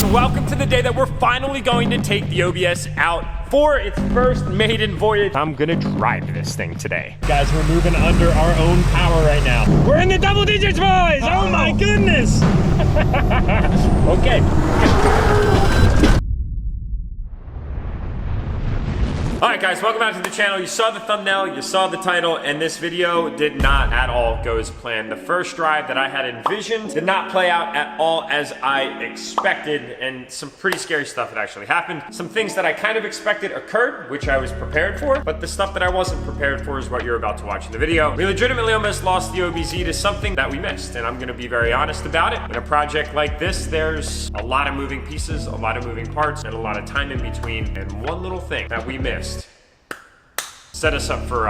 Welcome to the day that we're finally going to take the OBS out for its first maiden voyage. I'm gonna drive this thing today. Guys, we're moving under our own power right now. We're in the double digits, boys! Oh my goodness! Okay. Alright guys, welcome back to the channel. You saw the thumbnail, you saw the title, and this video did not at all go as planned. The first drive that I had envisioned did not play out at all as I expected, and some pretty scary stuff had actually happened. Some things that I kind of expected occurred, which I was prepared for, but the stuff that I wasn't prepared for is what you're about to watch in the video. We legitimately almost lost the OBZ to something that we missed, and I'm gonna be very honest about it. In a project like this, there's a lot of moving pieces, a lot of moving parts, and a lot of time in between, and one little thing that we missed set us up for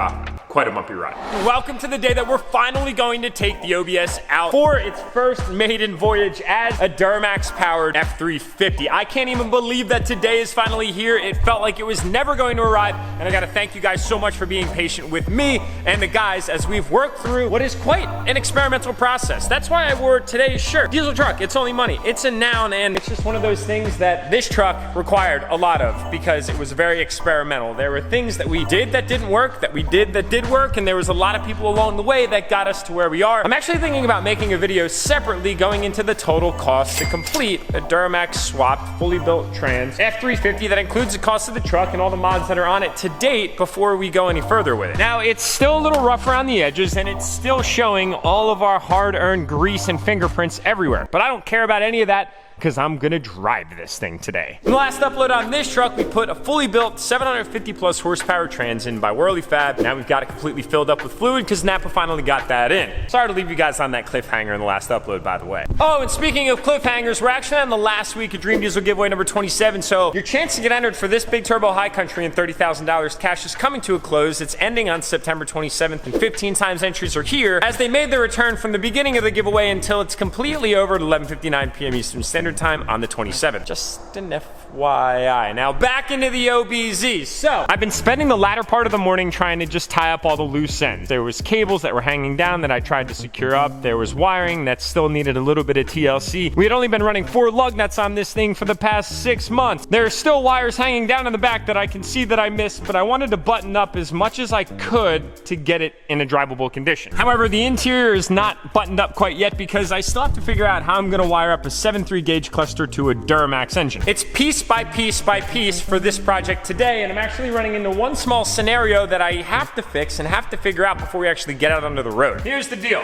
quite a bumpy ride. Welcome to the day that we're finally going to take the OBS out for its first maiden voyage as a Duramax powered F350. I can't even believe that today is finally here. It felt like it was never going to arrive, and I gotta thank you guys so much for being patient with me and the guys as we've worked through what is quite an experimental process. That's why I wore today's shirt. Diesel truck, it's only money. It's a noun, and it's just one of those things that this truck required a lot of because it was very experimental. There were things that we did that didn't work, that we did that did work, and there was a lot of people along the way that got us to where we are. I'm actually thinking about making a video separately going into the total cost to complete a Duramax swapped, fully built trans F350 that includes the cost of the truck and all the mods that are on it to date before we go any further with it. Now, it's still a little rough around the edges, and it's still showing all of our hard-earned grease and fingerprints everywhere, but I don't care about any of that because I'm gonna drive this thing today. In the last upload on this truck, we put a fully built 750 plus horsepower trans in by Whirly Fab. Now we've got it completely filled up with fluid because Napa finally got that in. Sorry to leave you guys on that cliffhanger in the last upload, by the way. Oh, and speaking of cliffhangers, we're actually on the last week of Dream Diesel giveaway number 27, so your chance to get entered for this big turbo high country and $30,000 cash is coming to a close. It's ending on September 27th, and 15 times entries are here as they made their return from the beginning of the giveaway until it's completely over at 11:59 p.m. Eastern Standard Time on the 27th. Just an FYI. Now back into the OBZ. So I've been spending the latter part of the morning trying to just tie up all the loose ends. There was cables that were hanging down that I tried to secure up. There was wiring that still needed a little bit of TLC. We had only been running 4 lug nuts on this thing for the past 6 months. There are still wires hanging down in the back that I can see that I missed, but I wanted to button up as much as I could to get it in a drivable condition. However, the interior is not buttoned up quite yet because I still have to figure out how I'm gonna wire up a 7.3 gauge cluster to a Duramax engine. It's piece by piece by piece for this project today, and I'm actually running into one small scenario that I have to fix and have to figure out before we actually get out onto the road. Here's the deal.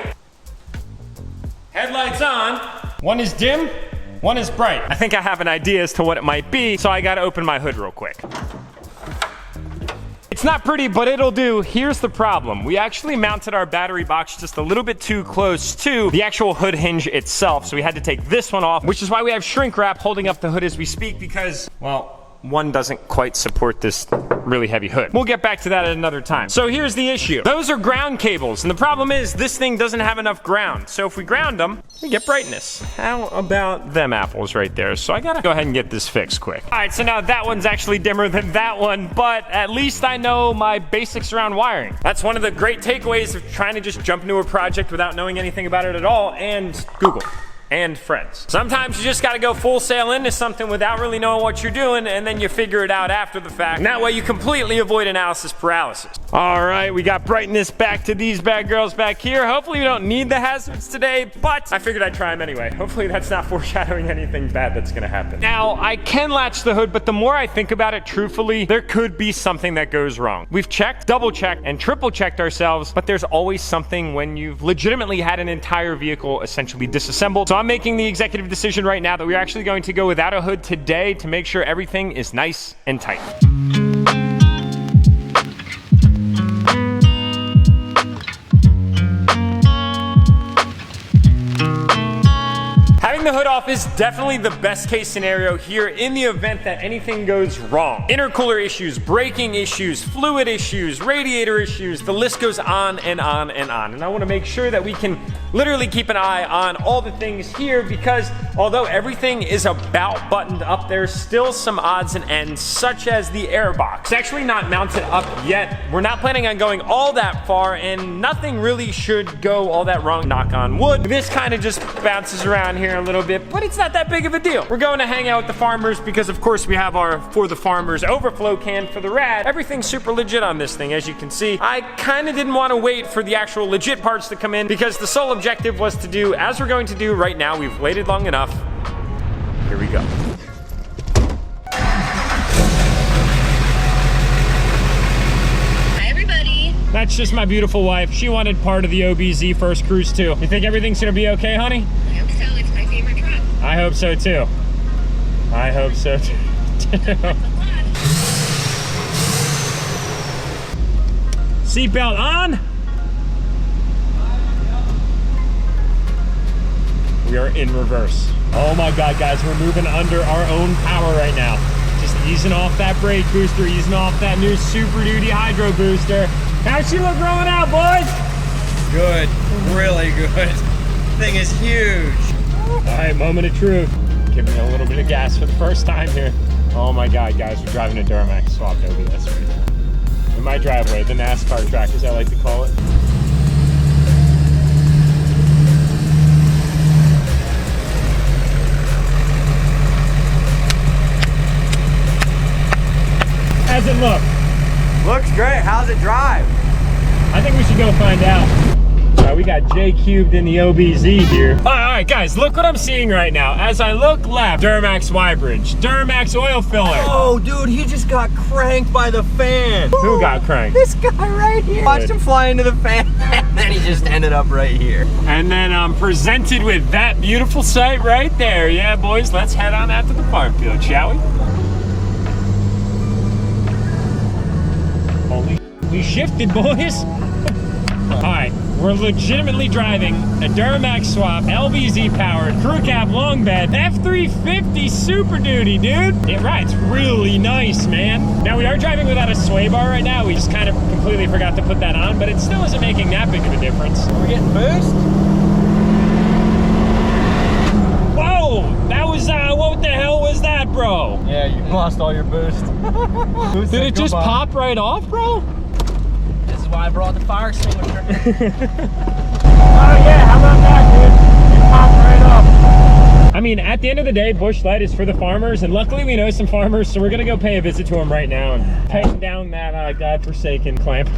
Headlights on. One is dim, one is bright. I think I have an idea as to what it might be, so I gotta open my hood real quick. It's not pretty, but it'll do. Here's the problem. We actually mounted our battery box just a little bit too close to the actual hood hinge itself, so we had to take this one off, which is why we have shrink wrap holding up the hood as we speak because, well, one doesn't quite support this really heavy hood. We'll get back to that at another time. So here's the issue. Those are ground cables, and the problem is this thing doesn't have enough ground. So if we ground them, we get brightness. How about them apples right there? So I gotta go ahead and get this fixed quick. All right, so now that one's actually dimmer than that one, but at least I know my basics around wiring. That's one of the great takeaways of trying to just jump into a project without knowing anything about it at all, and Google. And friends. Sometimes you just gotta go full sail into something without really knowing what you're doing, and then you figure it out after the fact. And that way you completely avoid analysis paralysis. All right, we got brightness back to these bad girls back here. Hopefully we don't need the hazards today, but I figured I'd try them anyway. Hopefully that's not foreshadowing anything bad that's gonna happen. Now, I can latch the hood, but the more I think about it truthfully, there could be something that goes wrong. We've checked, double checked, and triple checked ourselves, but there's always something when you've legitimately had an entire vehicle essentially disassembled. So I'm making the executive decision right now that we're actually going to go without a hood today to make sure everything is nice and tight. Having the hood off is definitely the best case scenario here in the event that anything goes wrong. Intercooler issues, braking issues, fluid issues, radiator issues, the list goes on and on and on. And I want to make sure that we can literally keep an eye on all the things here because although everything is about buttoned up, there's still some odds and ends such as the airbox. It's actually not mounted up yet. We're not planning on going all that far and nothing really should go all that wrong, knock on wood. This kind of just bounces around here a little little bit, but it's not that big of a deal. We're going to hang out with the farmers because of course we have our For the Farmers overflow can for the rad. Everything's super legit on this thing, as you can see. I kind of didn't want to wait for the actual legit parts to come in because the sole objective was to do, as we're going to do right now, we've waited long enough. Here we go. That's just my beautiful wife. She wanted part of the OBZ first cruise too. You think everything's gonna be okay, honey? I hope so. It's my favorite truck. I hope so too. I hope so too. Seatbelt on. We are in reverse. Oh my God, guys, we're moving under our own power right now. Just easing off that brake booster, easing off that new Super Duty Hydro booster. How's she look rolling out, boys? Good, really good. Thing is huge. All right, moment of truth. Giving it a little bit of gas for the first time here. Oh my God, guys, we're driving a Duramax Swapped OBS right now. In my driveway, the NASCAR track, as I like to call it. How's it look? Looks great. How's it drive? I think we should go find out. We got J cubed in the OBZ here. All right, guys, look what I'm seeing right now. As I look left, Duramax Y-Bridge, Duramax oil filler. Oh, dude, he just got cranked by the fan. Who got cranked? This guy right here. Watched him fly into the fan, and then he just ended up right here. And then I'm presented with that beautiful sight right there. Yeah, boys, let's head on out to the farm field, shall we? Holy, we shifted, boys. All right, we're legitimately driving a Duramax Swap, LBZ powered, crew cab long bed, F350 Super Duty, dude. It rides really nice, man. Now we are driving without a sway bar right now. We just kind of completely forgot to put that on, but it still isn't making that big of a difference. We're getting boost? Whoa, that was, what the hell was that, bro? Yeah, you lost all your boost. Did it just pop right off, bro? This is why I brought the fire extinguisher. Oh yeah, how about that, dude? It popped right off. I mean, at the end of the day, Busch Light is for the farmers, and luckily we know some farmers, so we're gonna go pay a visit to them right now and tighten down that godforsaken clamp.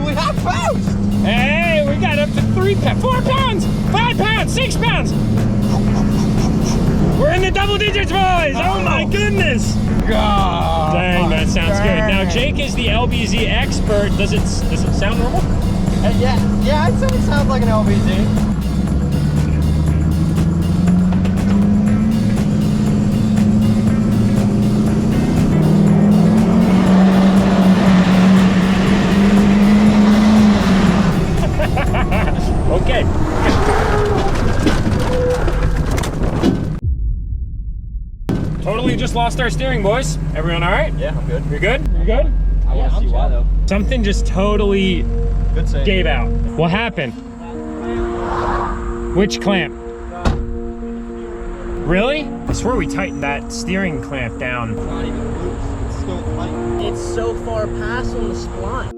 We have boost! Hey, we got up to 4 pounds, 5 pounds, 6 pounds. We're in the double digits, boys. Oh my goodness. God. Dang, that sounds good. Now, Jake is the LBZ expert. Does it sound normal? Yeah, I'd say it sounds like an LBZ. Okay. Totally just lost our steering, boys. Everyone all right? Yeah, I'm good. You're good? You good? I want to see why, though. Something just totally Good save. gave out. What happened? Which clamp? Really? I swear we tightened that steering clamp down. It's not even loose. It's still tight. It's so far past on the spline.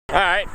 All right,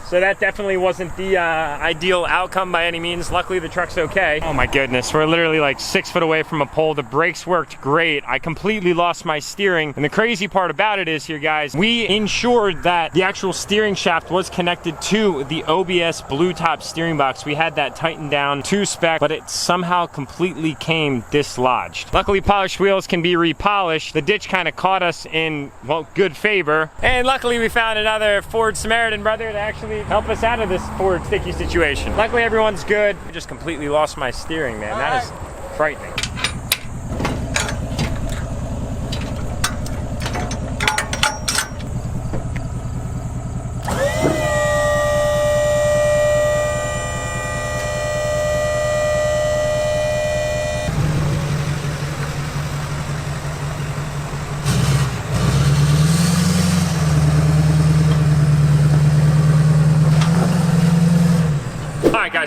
so that definitely wasn't the ideal outcome by any means. Luckily, the truck's okay. Oh my goodness, we're literally like 6 foot away from a pole. The brakes worked great. I completely lost my steering. And the crazy part about it is here, guys, we ensured that the actual steering shaft was connected to the OBS blue top steering box. We had that tightened down to spec, but it somehow completely came dislodged. Luckily, polished wheels can be repolished. The ditch kind of caught us in, well, good favor. And luckily, we found another Ford Samaritan brother to actually help us out of this Ford sticky situation. Luckily, everyone's good. I just completely lost my steering, man. That is frightening.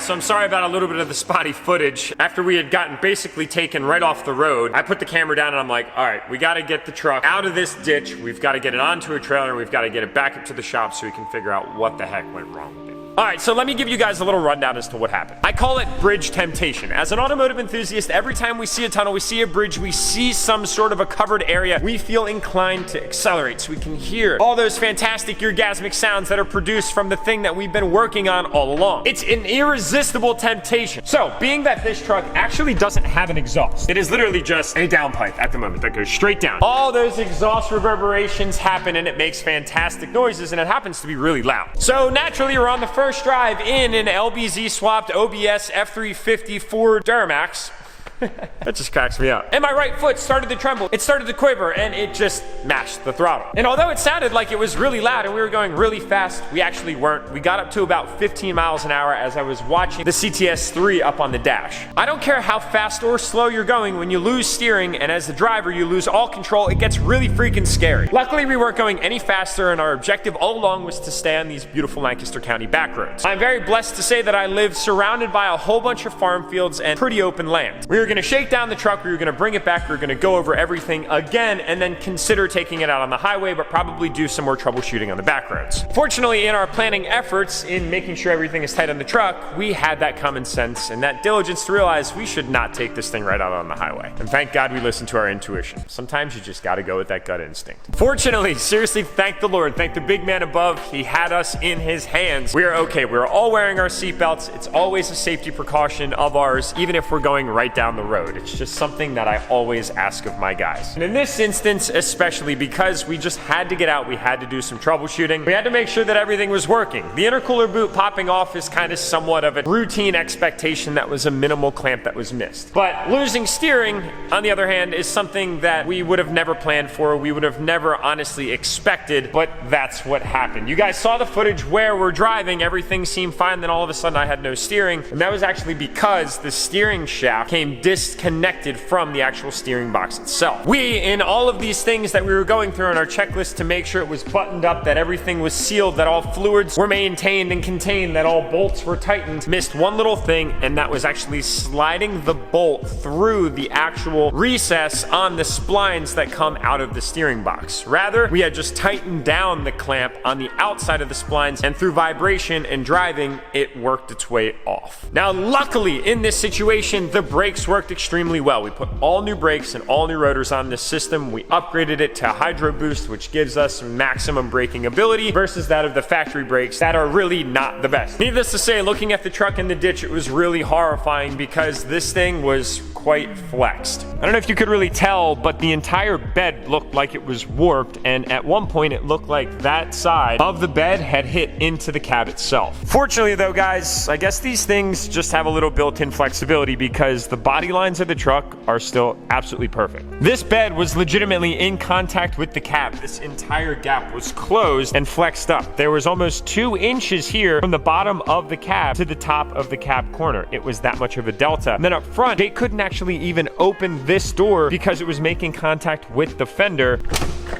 so I'm sorry about a little bit of the spotty footage. After we had gotten basically taken right off the road, I put the camera down and I'm like, all right, we gotta get the truck out of this ditch. We've gotta get it onto a trailer and we've gotta get it back up to the shop so we can figure out what the heck went wrong with it. All right, so let me give you guys a little rundown as to what happened. I call it bridge temptation. As an automotive enthusiast, every time we see a tunnel, we see a bridge, we see some sort of a covered area, we feel inclined to accelerate so we can hear all those fantastic orgasmic sounds that are produced from the thing that we've been working on all along. It's an irresistible temptation. So, being that this truck actually doesn't have an exhaust, it is literally just a downpipe at the moment that goes straight down. All those exhaust reverberations happen and it makes fantastic noises and it happens to be really loud. So naturally, we're on the first drive in an LBZ Swapped OBS F350 Ford Duramax. That just cracks me up. And my right foot started to tremble. It started to quiver and it just mashed the throttle. And although it sounded like it was really loud and we were going really fast, we actually weren't. We got up to about 15 miles an hour as I was watching the CTS3 up on the dash. I don't care how fast or slow you're going, when you lose steering and as the driver you lose all control, it gets really freaking scary. Luckily, we weren't going any faster and our objective all along was to stay on these beautiful Lancaster County back roads. I'm very blessed to say that I live surrounded by a whole bunch of farm fields and pretty open land. We were gonna shake down the truck, we were gonna bring it back, we were gonna go over everything again, and then consider taking it out on the highway, but probably do some more troubleshooting on the back roads. Fortunately, in our planning efforts in making sure everything is tight on the truck, we had that common sense and that diligence to realize we should not take this thing right out on the highway. And thank God we listened to our intuition. Sometimes you just gotta go with that gut instinct. Fortunately, seriously, thank the Lord, thank the big man above, he had us in his hands. We are okay, we're all wearing our seatbelts. It's always a safety precaution of ours, even if we're going right down the road. It's just something that I always ask of my guys. And in this instance, especially because we just had to get out, we had to do some troubleshooting. We had to make sure that everything was working. The intercooler boot popping off is kind of somewhat of a routine expectation that was a minimal clamp that was missed. But losing steering, on the other hand, is something that we would have never planned for, we would have never honestly expected, but that's what happened. You guys saw the footage where we're driving, everything seemed fine, then all of a sudden I had no steering, and that was actually because the steering shaft came disconnected from the actual steering box itself. We, in all of these things that we were going through on our checklist to make sure it was buttoned up, that everything was sealed, that all fluids were maintained and contained, that all bolts were tightened, missed one little thing, and that was actually sliding the bolt through the actual recess on the splines that come out of the steering box. Rather, we had just tightened down the clamp on the outside of the splines, and through vibration and driving, it worked its way off. Now, luckily, in this situation, the brakes worked extremely well. We put all new brakes and all new rotors on this system. We upgraded it to Hydro Boost, which gives us maximum braking ability versus that of the factory brakes that are really not the best. Needless to say, looking at the truck in the ditch, it was really horrifying because this thing was quite flexed. I don't know if you could really tell, but the entire bed looked like it was warped, and at one point it looked like that side of the bed had hit into the cab itself. Fortunately though, guys, I guess these things just have a little built-in flexibility because the body lines of the truck are still absolutely perfect. This bed was legitimately in contact with the cab. This entire gap was closed and flexed up. There was almost 2 inches here from the bottom of the cab to the top of the cab corner. It was that much of a delta. And then up front, they couldn't actually even open this door because it was making contact with the fender.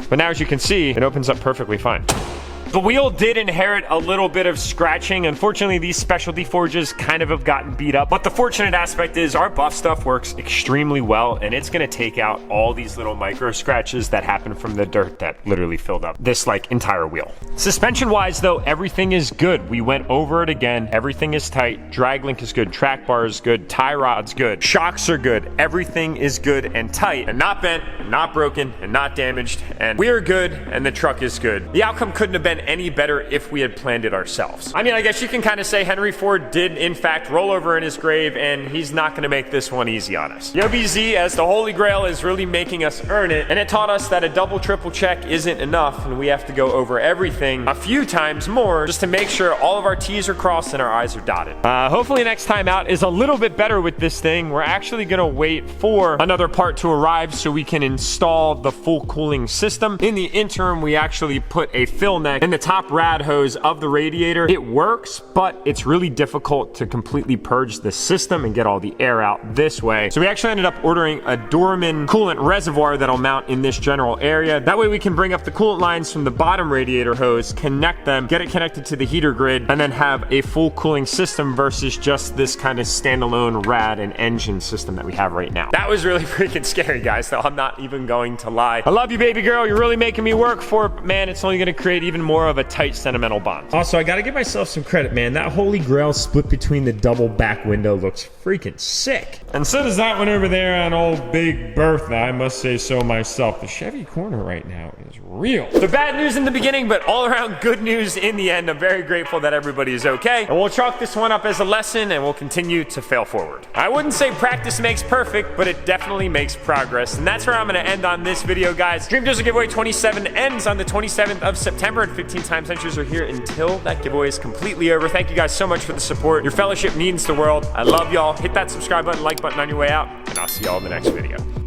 But now, as you can see, it opens up perfectly fine. The wheel did inherit a little bit of scratching. Unfortunately, these specialty forges kind of have gotten beat up, but the fortunate aspect is our buff stuff works extremely well, and it's gonna take out all these little micro scratches that happen from the dirt that literally filled up this like entire wheel. Suspension wise though, everything is good. We went over it again. Everything is tight. Drag link is good. Track bar is good. Tie rod's good. Shocks are good. Everything is good and tight and not bent, and not broken, and not damaged, and we're good, and the truck is good. The outcome couldn't have been any better if we had planned it ourselves. I mean, I guess you can kind of say Henry Ford did in fact roll over in his grave, and he's not going to make this one easy on us. The OBZ, as the Holy Grail, is really making us earn it, and it taught us that a double triple check isn't enough, and we have to go over everything a few times more just to make sure all of our T's are crossed and our I's are dotted. Hopefully next time out is a little bit better with this thing. We're actually going to wait for another part to arrive so we can install the full cooling system. In the interim, we actually put a fill neck in the the top rad hose of the radiator. It works, but it's really difficult to completely purge the system and get all the air out this way. So we actually ended up ordering a Duramax coolant reservoir that'll mount in this general area. That way we can bring up the coolant lines from the bottom radiator hose, connect them, get it connected to the heater grid, and then have a full cooling system versus just this kind of standalone rad and engine system that we have right now. That was really freaking scary, guys, though. I'm not even going to lie. I love you, baby girl. You're really making me work for it. Man, it's only gonna create even more of a tight sentimental bond. Also, I gotta give myself some credit, man. That holy grail split between the double back window looks freaking sick. And so does that one over there on old Big Bertha, I must say so myself. The Chevy corner right now is real. So bad news in the beginning, but all around good news in the end. I'm very grateful that everybody is okay. And we'll chalk this one up as a lesson and we'll continue to fail forward. I wouldn't say practice makes perfect, but it definitely makes progress. And that's where I'm gonna end on this video, guys. Dream Dozer Giveaway 27 ends on the 27th of September, and 15 times entries are here until that giveaway is completely over. Thank you guys so much for the support. Your fellowship means the world. I love y'all. Hit that subscribe button, like button on your way out, and I'll see y'all in the next video.